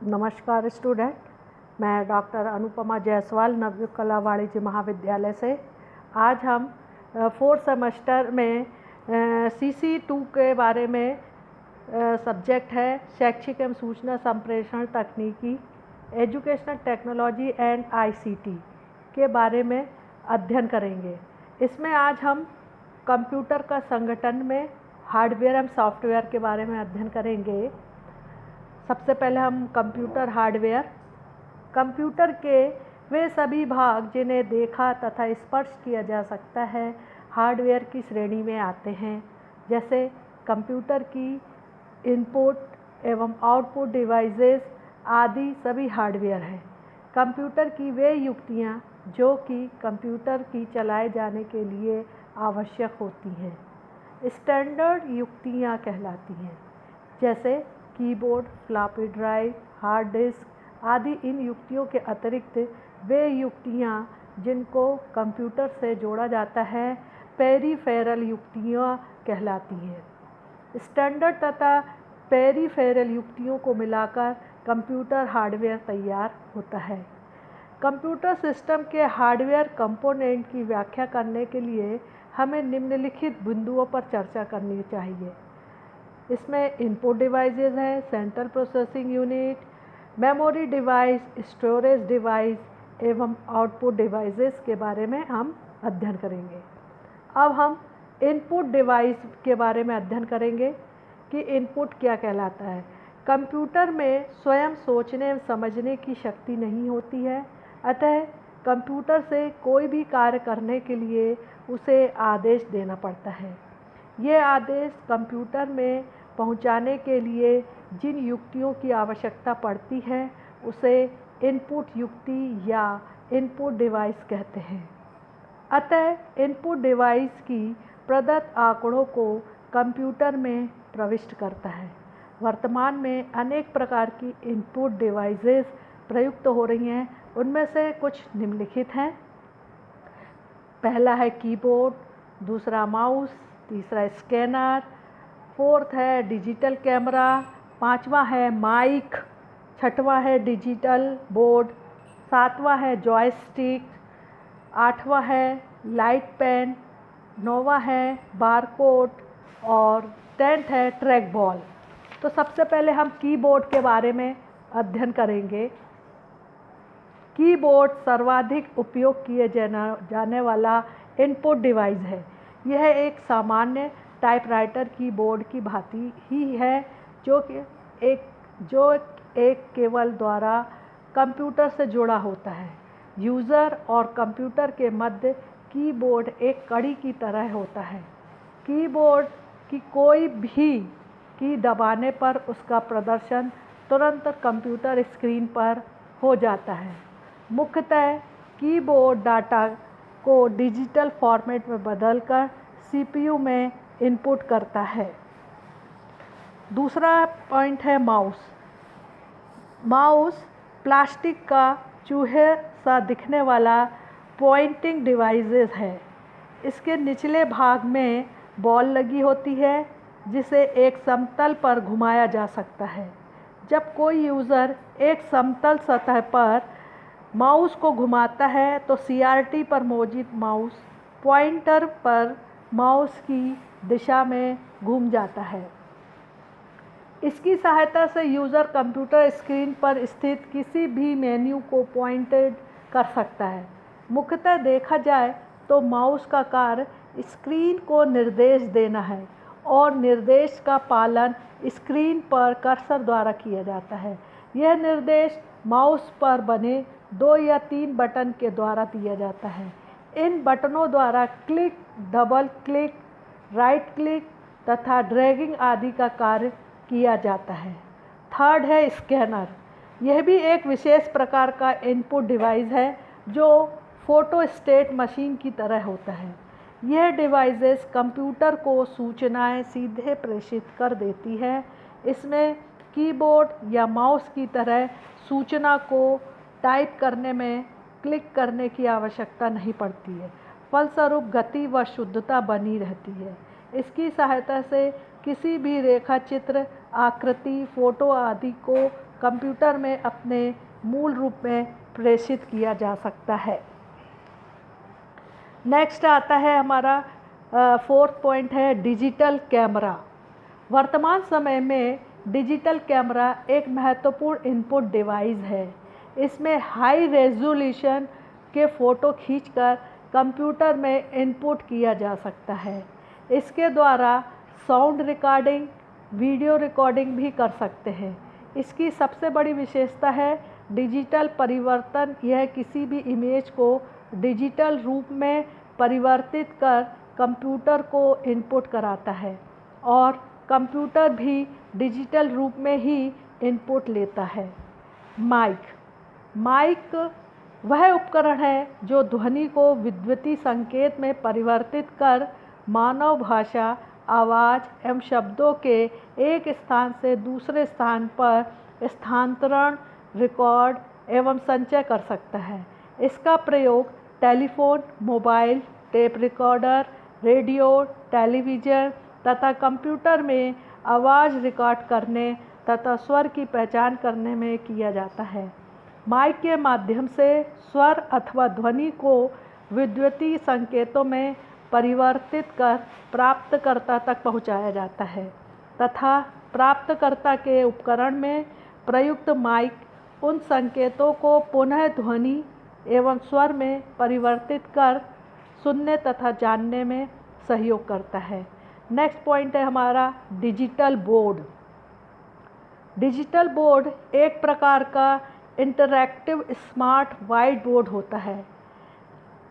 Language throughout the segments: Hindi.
नमस्कार स्टूडेंट, मैं डॉक्टर अनुपमा जायसवाल नवयुग कला वाणिज्य महाविद्यालय से। आज हम 4th सेमेस्टर में CC2 के बारे में सब्जेक्ट है शैक्षिक एवं सूचना संप्रेषण तकनीकी, एजुकेशनल टेक्नोलॉजी एंड ICT के बारे में अध्ययन करेंगे। इसमें आज हम कंप्यूटर का संगठन में हार्डवेयर एवं सॉफ्टवेयर के बारे में अध्ययन करेंगे। सबसे पहले हम कंप्यूटर के वे सभी भाग जिन्हें देखा तथा स्पर्श किया जा सकता है हार्डवेयर की श्रेणी में आते हैं। जैसे कंप्यूटर की इनपुट एवं आउटपुट डिवाइसेस आदि सभी हार्डवेयर हैं। कंप्यूटर की वे युक्तियाँ जो कि कंप्यूटर की चलाए जाने के लिए आवश्यक होती हैं स्टैंडर्ड युक्तियाँ कहलाती हैं। जैसे keyboard, floppy drive, hard disk आदि। इन युक्तियों के अतिरिक्त वे युक्तियाँ जिनको कंप्यूटर से जोड़ा जाता है पेरिफेरल युक्तियाँ कहलाती हैं। स्टैंडर्ड तथा पेरिफेरल युक्तियों को मिलाकर कंप्यूटर हार्डवेयर तैयार होता है। कंप्यूटर सिस्टम के हार्डवेयर कंपोनेंट की व्याख्या करने के लिए हमें निम्नलिखित बिंदुओं पर चर्चा करनी चाहिए। इसमें इनपुट डिवाइसेस है, central processing unit, memory device, storage device एवं आउटपुट डिवाइसेस के बारे में हम अध्ययन करेंगे। अब हम इनपुट डिवाइस के बारे में अध्ययन करेंगे कि इनपुट क्या कहलाता है। कंप्यूटर में स्वयं सोचने एवं समझने की शक्ति नहीं होती है, अतः कंप्यूटर से कोई भी कार्य करने के लिए उसे आदेश देना पड़ता है। ये आदेश कंप्यूटर में पहुंचाने के लिए जिन युक्तियों की आवश्यकता पड़ती है उसे इनपुट युक्ति या इनपुट डिवाइस कहते हैं। अतः इनपुट डिवाइस की प्रदत्त आंकड़ों को कंप्यूटर में प्रविष्ट करता है। वर्तमान में अनेक प्रकार की इनपुट डिवाइसेस प्रयुक्त हो रही हैं। उनमें से कुछ निम्नलिखित हैं। पहला है कीबोर्ड, दूसरा माउस, तीसरा स्कैनर, फोर्थ है डिजिटल कैमरा, पांचवा है माइक, छठवां है डिजिटल बोर्ड, सातवां है जॉयस्टिक, आठवां है लाइट पेन, नौवां है बारकोड और 10th है ट्रैक बॉल। तो सबसे पहले हम कीबोर्ड के बारे में अध्ययन करेंगे। कीबोर्ड सर्वाधिक उपयोग किए जाने वाला इनपुट डिवाइस है। यह एक सामान्य टाइपराइटर कीबोर्ड की भांति ही है जो एक केबल द्वारा कंप्यूटर से जुड़ा होता है। यूज़र और कंप्यूटर के मध्य कीबोर्ड एक कड़ी की तरह होता है। कीबोर्ड की कोई भी की दबाने पर उसका प्रदर्शन तुरंत कंप्यूटर स्क्रीन पर हो जाता है। मुख्यतः कीबोर्ड डाटा को डिजिटल फॉर्मेट में बदलकर CPU में इनपुट करता है। दूसरा पॉइंट है माउस। माउस प्लास्टिक का चूहे सा दिखने वाला पॉइंटिंग डिवाइस है। इसके निचले भाग में बॉल लगी होती है जिसे एक समतल पर घुमाया जा सकता है। जब कोई यूज़र एक समतल सतह पर माउस को घुमाता है तो CRT पर मौजूद माउस पॉइंटर पर माउस की दिशा में घूम जाता है। इसकी सहायता से यूज़र कंप्यूटर स्क्रीन पर स्थित किसी भी मेन्यू को पॉइंटेड कर सकता है। मुख्यतः देखा जाए तो माउस का कार्य स्क्रीन को निर्देश देना है और निर्देश का पालन स्क्रीन पर कर्सर द्वारा किया जाता है। यह निर्देश माउस पर बने 2 या 3 बटन के द्वारा दिया जाता है। इन बटनों द्वारा click, double click, right click तथा ड्रैगिंग आदि का कार्य किया जाता है। थर्ड है स्कैनर। यह भी एक विशेष प्रकार का इनपुट डिवाइस है जो फोटोस्टेट मशीन की तरह होता है। यह डिवाइसेस कंप्यूटर को सूचनाएं सीधे प्रेषित कर देती है। इसमें कीबोर्ड या माउस की तरह सूचना को टाइप करने में क्लिक करने की आवश्यकता नहीं पड़ती है। फलस्वरूप गति व शुद्धता बनी रहती है। इसकी सहायता से किसी भी रेखा चित्र आकृति, फोटो आदि को कंप्यूटर में अपने मूल रूप में प्रेषित किया जा सकता है। नेक्स्ट आता है हमारा 4th पॉइंट है डिजिटल कैमरा। वर्तमान समय में डिजिटल कैमरा एक महत्वपूर्ण इनपुट डिवाइस है। इसमें हाई रेजोल्यूशन के फ़ोटो खींचकर कंप्यूटर में इनपुट किया जा सकता है। इसके द्वारा साउंड रिकॉर्डिंग, वीडियो रिकॉर्डिंग भी कर सकते हैं। इसकी सबसे बड़ी विशेषता है डिजिटल परिवर्तन। यह किसी भी इमेज को डिजिटल रूप में परिवर्तित कर कंप्यूटर को इनपुट कराता है और कंप्यूटर भी डिजिटल रूप में ही इनपुट लेता है। माइक वह उपकरण है जो ध्वनि को विद्युतीय संकेत में परिवर्तित कर मानव भाषा, आवाज़ एवं शब्दों के एक स्थान से दूसरे स्थान पर स्थानांतरण, रिकॉर्ड एवं संचय कर सकता है। इसका प्रयोग telephone, mobile, tape recorder, radio, television तथा कंप्यूटर में आवाज़ रिकॉर्ड करने तथा स्वर की पहचान करने में किया जाता है। माइक के माध्यम से स्वर अथवा ध्वनि को विद्युतीय संकेतों में परिवर्तित कर प्राप्तकर्ता तक पहुंचाया जाता है तथा प्राप्तकर्ता के उपकरण में प्रयुक्त माइक उन संकेतों को पुनः ध्वनि एवं स्वर में परिवर्तित कर सुनने तथा जानने में सहयोग करता है। नेक्स्ट पॉइंट है हमारा डिजिटल बोर्ड। डिजिटल बोर्ड एक प्रकार का इंटरैक्टिव स्मार्ट वाइट बोर्ड होता है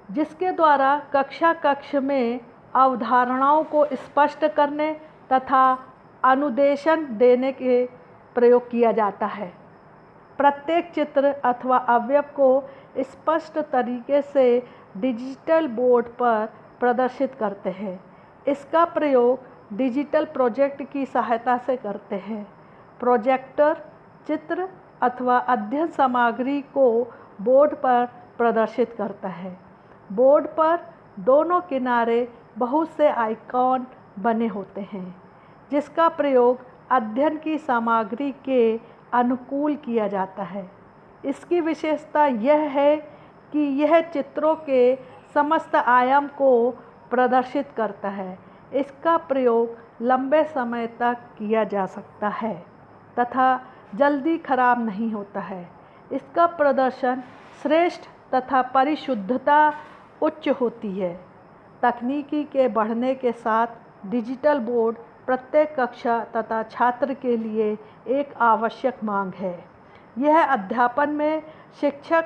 जिसके द्वारा कक्ष में अवधारणाओं को स्पष्ट करने तथा अनुदेशन देने के प्रयोग किया जाता है। प्रत्येक चित्र अथवा अवयव को स्पष्ट तरीके से डिजिटल बोर्ड पर प्रदर्शित करते हैं। इसका प्रयोग डिजिटल प्रोजेक्ट की सहायता से करते हैं। प्रोजेक्टर चित्र अथवा अध्ययन सामग्री को बोर्ड पर प्रदर्शित करता है। बोर्ड पर दोनों किनारे बहुत से आइकॉन बने होते हैं जिसका प्रयोग अध्ययन की सामग्री के अनुकूल किया जाता है। इसकी विशेषता यह है कि यह चित्रों के समस्त आयाम को प्रदर्शित करता है। इसका प्रयोग लंबे समय तक किया जा सकता है तथा जल्दी खराब नहीं होता है। इसका प्रदर्शन श्रेष्ठ तथा परिशुद्धता उच्च होती है। तकनीकी के बढ़ने के साथ डिजिटल बोर्ड प्रत्येक कक्षा तथा छात्र के लिए एक आवश्यक मांग है। यह अध्यापन में शिक्षक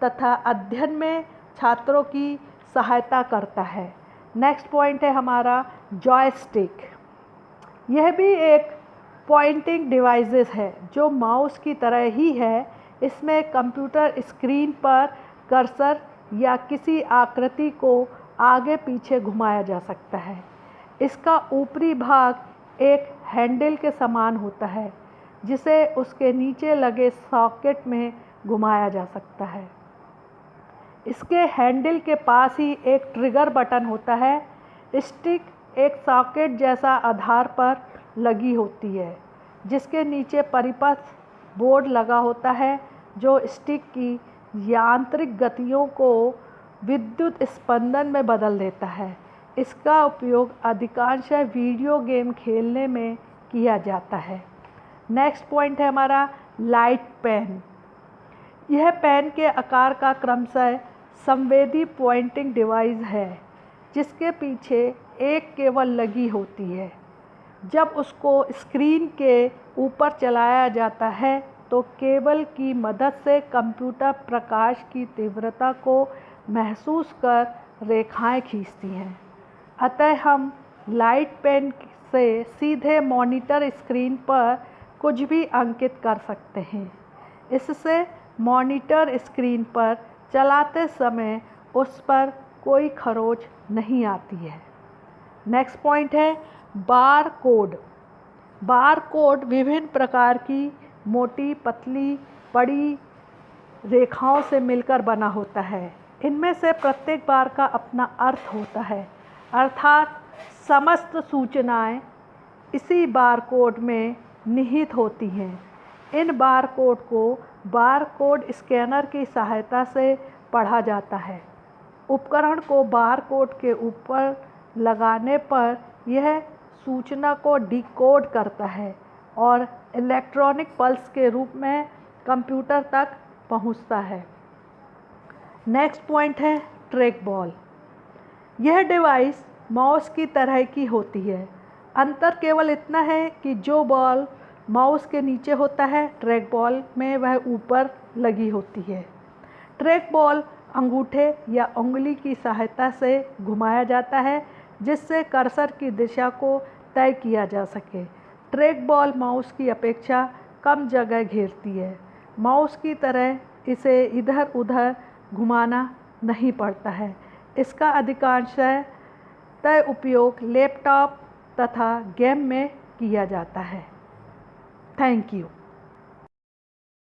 तथा अध्ययन में छात्रों की सहायता करता है। नेक्स्ट पॉइंट है हमारा जॉयस्टिक। यह भी एक पॉइंटिंग डिवाइसेस है जो माउस की तरह ही है। इसमें कंप्यूटर स्क्रीन पर कर्सर या किसी आकृति को आगे पीछे घुमाया जा सकता है। इसका ऊपरी भाग एक हैंडल के समान होता है जिसे उसके नीचे लगे सॉकेट में घुमाया जा सकता है। इसके हैंडल के पास ही एक ट्रिगर बटन होता है। स्टिक एक सॉकेट जैसा आधार पर लगी होती है जिसके नीचे परिपथ बोर्ड लगा होता है जो स्टिक की यांत्रिक गतियों को विद्युत स्पंदन में बदल देता है। इसका उपयोग अधिकांश वीडियो गेम खेलने में किया जाता है। नेक्स्ट पॉइंट है हमारा लाइट पेन। यह पेन के आकार का क्रमशः संवेदी पॉइंटिंग डिवाइस है जिसके पीछे एक केबल लगी होती है। जब उसको स्क्रीन के ऊपर चलाया जाता है तो केबल की मदद से कंप्यूटर प्रकाश की तीव्रता को महसूस कर रेखाएं खींचती हैं। अतः हम लाइट पेन से सीधे मॉनिटर स्क्रीन पर कुछ भी अंकित कर सकते हैं। इससे मॉनिटर स्क्रीन पर चलाते समय उस पर कोई खरोंच नहीं आती है। नेक्स्ट पॉइंट है बार कोड। बार कोड विभिन्न प्रकार की मोटी, पतली, बड़ी रेखाओं से मिलकर बना होता है। इनमें से प्रत्येक बार का अपना अर्थ होता है, अर्थात समस्त सूचनाएं इसी बार कोड में निहित होती हैं। इन बार कोड को बार कोड स्कैनर की सहायता से पढ़ा जाता है। उपकरण को बार कोड के ऊपर लगाने पर यह सूचना को डिकोड करता है और इलेक्ट्रॉनिक पल्स के रूप में कंप्यूटर तक पहुंचता है। नेक्स्ट पॉइंट है ट्रैक बॉल। यह डिवाइस माउस की तरह की होती है। अंतर केवल इतना है कि जो बॉल माउस के नीचे होता है, ट्रैक बॉल में वह ऊपर लगी होती है। ट्रैक बॉल अंगूठे या उंगली की सहायता से घुमाया जाता है, जिससे कर्सर की दिशा को तय किया जा सके। ट्रैक बॉल माउस की अपेक्षा कम जगह घेरती है। माउस की तरह इसे इधर उधर घुमाना नहीं पड़ता है। इसका अधिकांशतः उपयोग लैपटॉप तथा गेम में किया जाता है। Thank you.